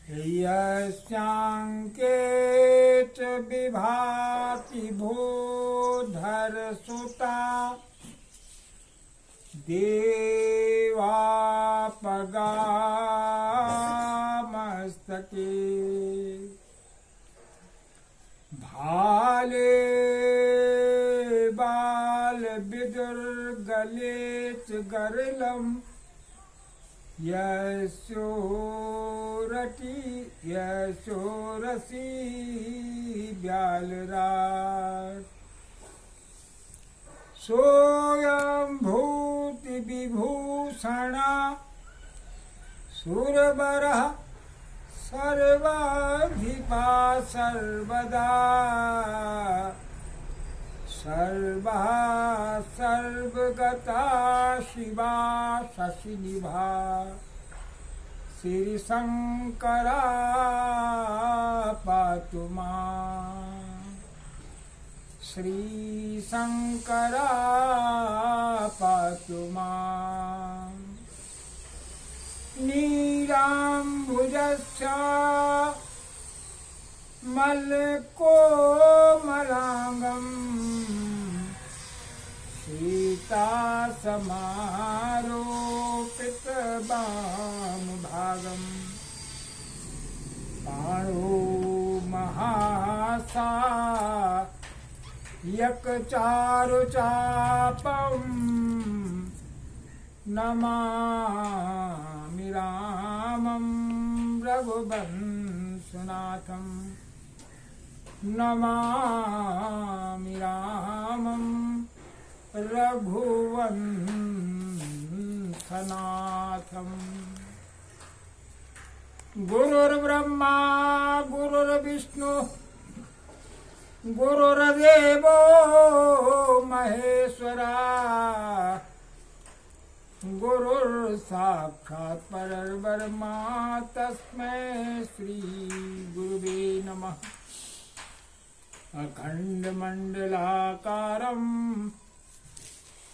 यस्यांके च विभाति भूधर सुता देवापगामस्तके भाले बाल विदुर्गले च गरलम यशोरसी ब्यालराट सोयं भूति विभूषणा सुरबरः सर्वाधिपा सर्वदा सर्वा सर्वगता शिवा शशिनिभा श्री शंकरा पातु मां श्री शंकरा पातु मां नीलाम्बुजस्य मलकोमलांगम् सीता समारोपित वामभागम् पाणो महासा यकचारुचापम् नमामि रामं रघुवंशनाथम् नमामि रामं रघुवंशनाथम् गुरुर्ब्रह्मा गुरुर्विष्णु गुरुर्देवो महेश्वरा गुरुर्साक्षात् परब्रह्मा तस्मै श्री गुरुवे नमः अखण्डमण्डलाकारं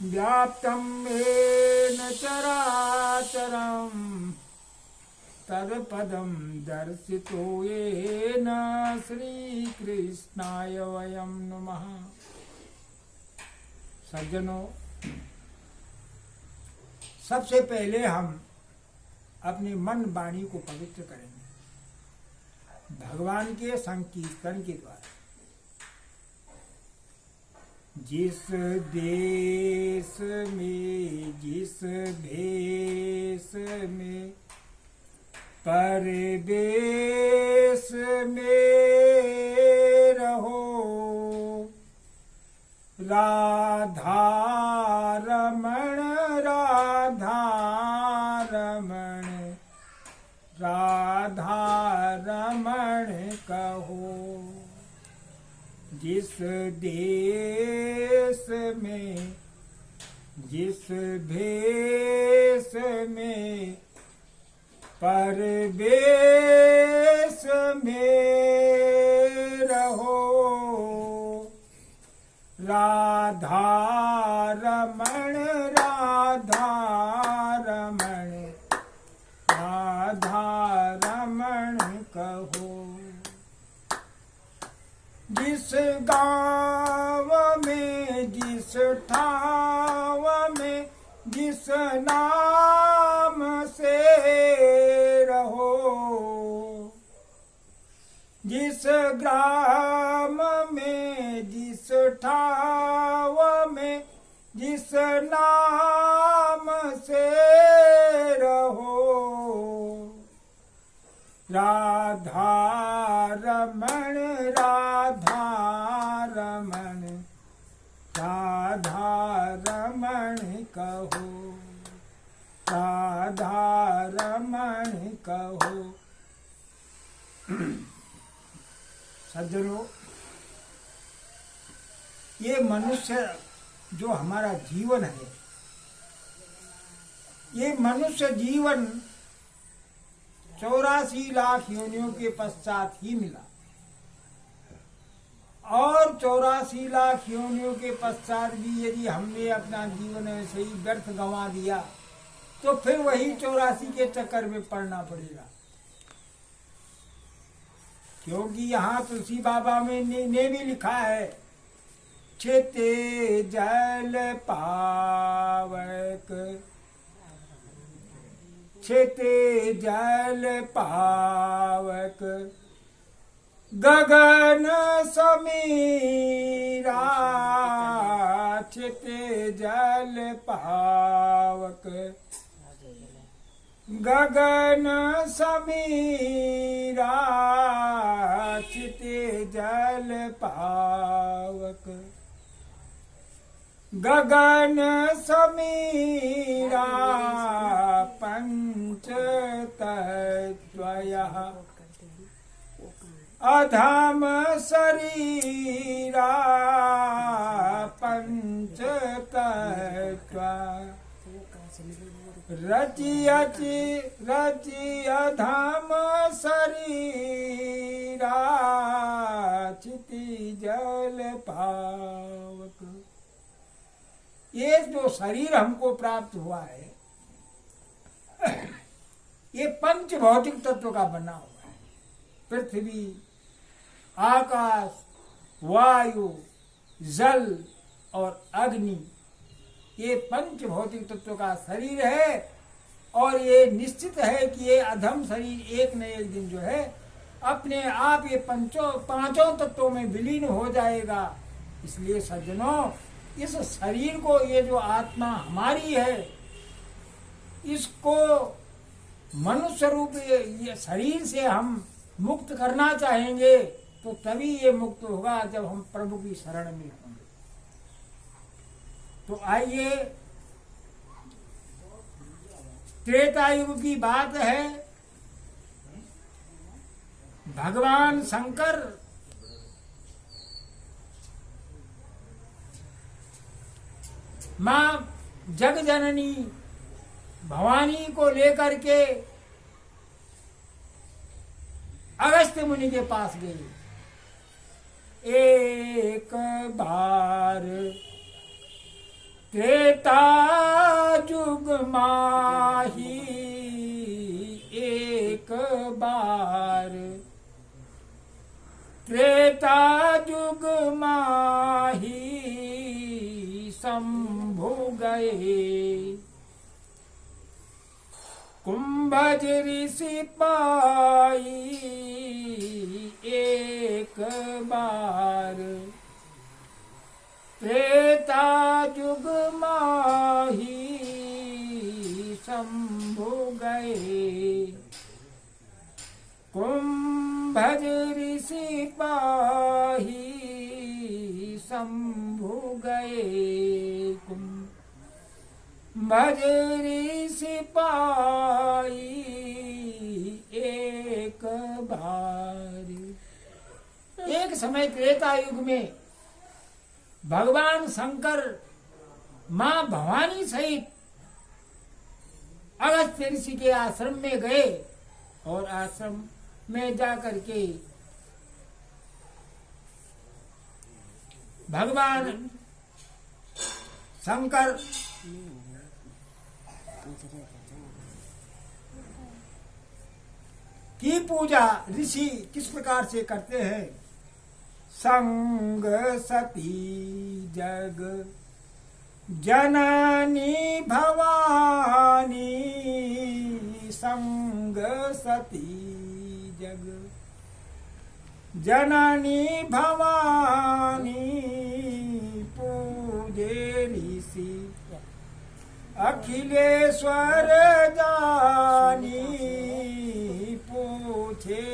व्याप्तं येन चराचरं तत्पदं दर्शितो येन श्रीकृष्णाय वयं नमः। सज्जनों, सबसे पहले हम अपने मन वाणी को पवित्र करेंगे भगवान के संकीर्तन के द्वारा। जिस देश में जिस भेष में परवेश में रहो राधा रमण राधा रमण राधा रमण कहो। जिस देश में जिस भेष में परवेश में रहो राधा रमण राधा रमण राधा रमण कहो। जिस गाँव में जिस ठाव में जिस नाम से रहो जिस ग्राम में जिस ठाव में जिस नाम से रहो राधा रमण राधा रमण राधा रमण कहो राधा रमण कहो। सज्जनों, ये मनुष्य जो हमारा जीवन है, ये मनुष्य जीवन 84 लाख योनियों के पश्चात ही मिला और 84 लाख योनियों के पश्चात भी यदि हमने अपना जीवन ऐसे ही व्यर्थ गंवा दिया तो फिर वही 84 के चक्कर में पड़ना पड़ेगा। क्योंकि यहाँ तुलसी बाबा में ने भी लिखा है, छिते जल पावक, छिते जल पावक, गगन समीरा, छिते जल पावक, गगन समीरा, छिते जल पावक, गगन समीरा, पंच तत्वयः, अधम शरीरा, पंच तत्व, रचि अधम शरीरा, छिति जल पावक। ये जो शरीर हमको प्राप्त हुआ है, ये पंच भौतिक तत्व का बना हुआ है। पृथ्वी, आकाश, वायु, जल और अग्नि, ये पंच भौतिक तत्व का शरीर है। और ये निश्चित है कि ये अधम शरीर एक न एक दिन जो है अपने आप ये पांचों तत्वों में विलीन हो जाएगा। इसलिए सज्जनों, इस शरीर को, ये जो आत्मा हमारी है, इसको मनुष्य रूप ये शरीर से हम मुक्त करना चाहेंगे तो तभी ये मुक्त होगा जब हम प्रभु की शरण में होंगे। तो आइए, त्रेता युग की बात है। भगवान शंकर मां जगजननी भवानी को लेकर के अगस्त्य मुनि के पास गई। एक बार त्रेता जुग माही, एक बार त्रेता जुग माही, शंभु गए कुंभज ऋषि पाई। एक बार त्रेता जुग माही, शंभु गए कुंभज ऋषि पाही, शंभु गए कुंभज ऋषि पाई। एक बार, एक समय त्रेता युग में भगवान शंकर मां भवानी सहित अगस्त्य ऋषि के आश्रम में गए और आश्रम में जाकर के भगवान शंकर की पूजा ऋषि किस प्रकार से करते हैं। संग सती जग जननी भवानी, संग सती जग जननी भवानी, पूजे ऋषि अखिलेश्वर जानी, पूजे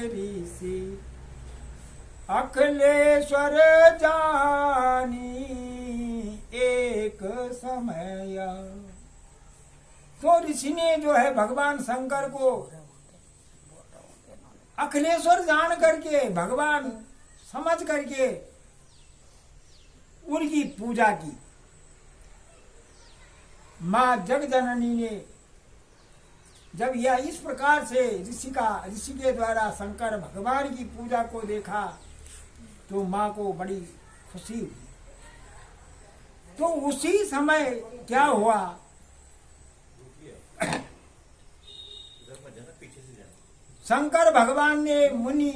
ऋषि अखिलेश्वर जानी। एक समय तो ऋषि ने जो है भगवान शंकर को अखिलेश्वर जान करके, भगवान समझ करके उनकी पूजा की। मां जगजननी ने जब यह इस प्रकार से ऋषि के द्वारा शंकर भगवान की पूजा को देखा तो मां को बड़ी खुशी हुई। तो उसी समय क्या हुआ, शंकर भगवान ने मुनि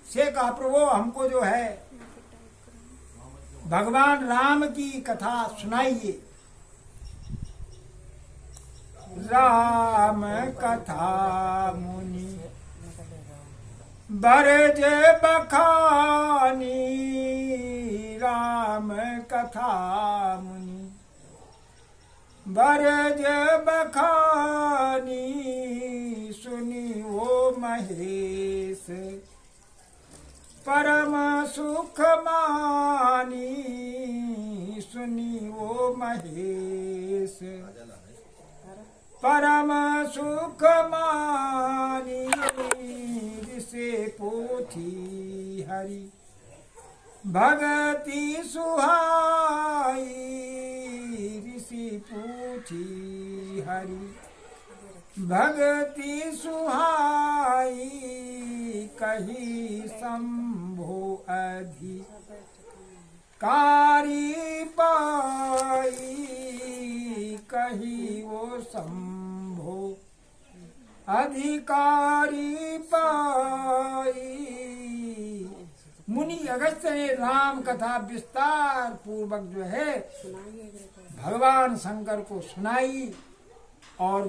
से कहा, प्रभु हमको जो है भगवान राम की कथा सुनाइए। राम कथा मुनि बरज बखानी, राम कथा मुनि बरज बखानी, सुनी वो महेश परम सुख मानी, सुनी वो महेश परम सुख मानी, जिसे पोथी हरि भगति सुहाई, ऋषि पूछी हरि भगति सुहाई, कही शंभो अधिकारी पाई, कही वो शंभो अधिकारी पाई। मुनि अगस्त्य ने राम कथा विस्तार पूर्वक जो है भगवान शंकर को सुनाई, और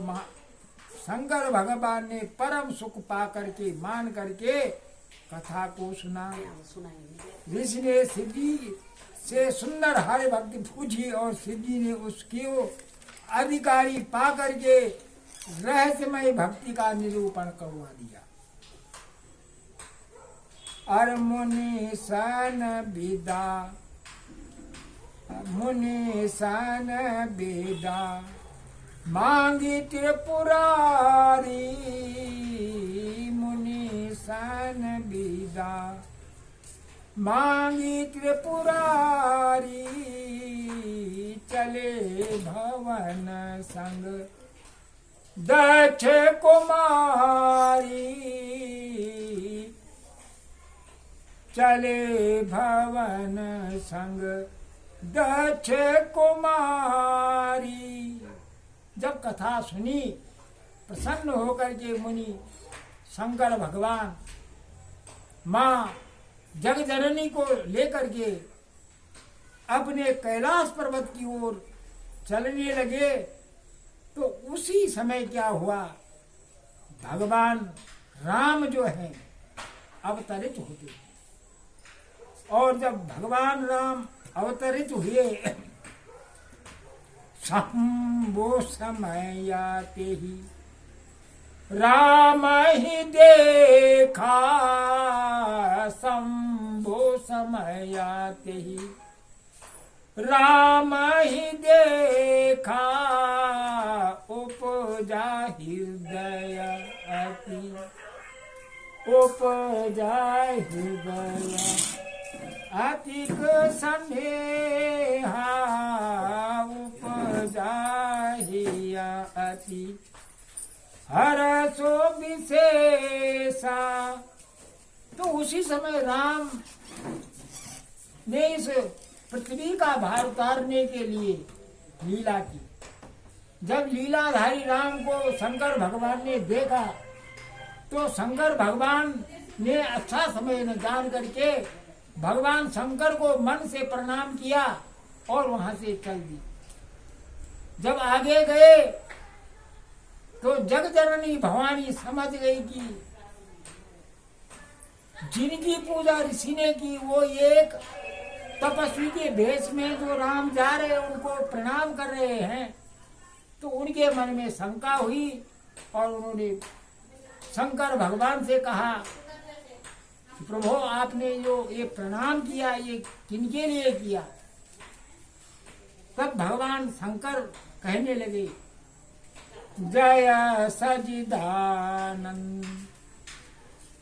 शंकर भगवान ने परम सुख पा करके मान करके कथा को सुना। ऋषि ने शिव जी से सुंदर हरि भक्ति पूछी और शिव जी ने उसके अधिकारी पा करके रहस्यमय भक्ति का निरूपण करवा दिया। और मुनि सन विदा, मुनि सन विदा मांगी त्रिपुरारी, मुनि सन विदा मांगी त्रिपुरारी, चले भवन संग दक्ष कुमारी, चले भवन संग दक्ष कुमारी। जब कथा सुनी प्रसन्न होकर के मुनि शंकर भगवान माँ जगजननी को लेकर के अपने कैलाश पर्वत की ओर चलने लगे, तो उसी समय क्या हुआ, भगवान राम जो हैं अवतरित होते, और जब भगवान राम अवतरित हुए, शंभो समय आते ही राम ही देखा, शंभो समय आते ही राम ही देखा, उपजा हृदय अति, उपजा हृदय अतिक संदेहा, उपजा हिया अति हरसो विशेषा। तो उसी समय राम ने इस पृथ्वी का भार उतारने के लिए लीला की। जब लीलाधारी राम को शंकर भगवान ने देखा, तो शंकर भगवान ने अच्छा समय न जान करके भगवान शंकर को मन से प्रणाम किया और वहां से चल दी। जब आगे गए तो जगजननी भवानी समझ गई कि जिनकी पूजा ऋषि ने की वो एक तपस्वी के भेष में जो राम जा रहे हैं उनको प्रणाम कर रहे हैं, तो उनके मन में शंका हुई और उन्होंने शंकर भगवान से कहा, प्रभु आपने जो ये प्रणाम किया ये किनके लिए किया। तब भगवान शंकर कहने लगे, जय सजिदानंद,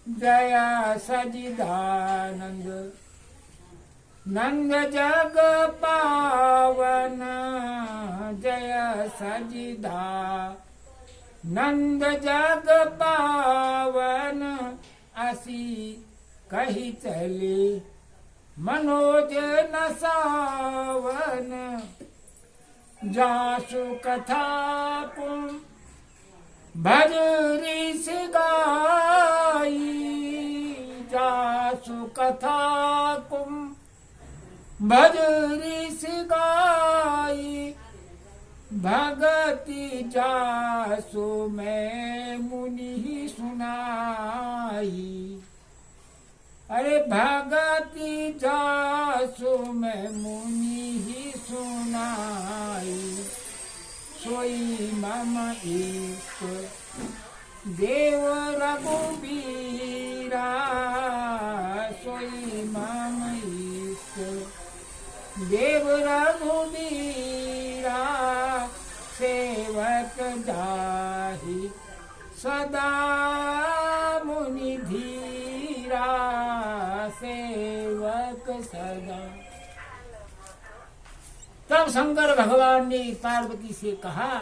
जय सजिदानंद, नंद जग पावन, जय सजिदानंद जग पावन, असी कही चले मनोज न सावन, जासु कथा पुम भज ऋषि गा सुकथा कुम भज ऋषि गाई, भगति जासु मैं मुनि सुनाई। अरे भगति जासु मैं मुनि सुनाई, सोई मम इष्ट देव रघुबीरा, सोई मम इष्ट देव रघुबीरा, सेवक जाहि सदा मुनि धीरा, सेवक सदा। तब शंकर भगवान ने पार्वती से कहा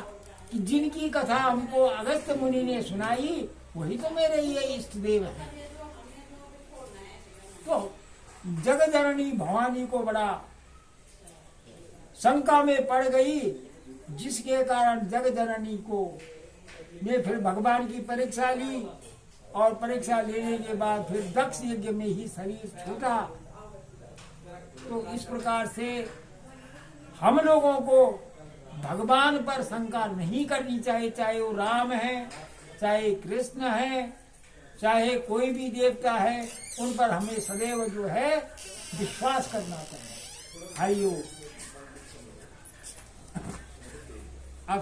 कि जिनकी कथा हमको अगस्त्य मुनि ने सुनाई वही तो मेरे ये इष्ट देव है। तो जगजननी भवानी को बड़ा शंका में पड़ गई, जिसके कारण जगजननी को ने फिर भगवान की परीक्षा ली, और परीक्षा लेने के बाद फिर दक्ष यज्ञ में ही शरीर छूटा। तो इस प्रकार से हम लोगों को भगवान पर शंका नहीं करनी चाहिए, चाहे वो राम है, चाहे कृष्ण है, चाहे कोई भी देवता है, उन पर हमें सदैव जो है विश्वास करना चाहिए। हरि ओम।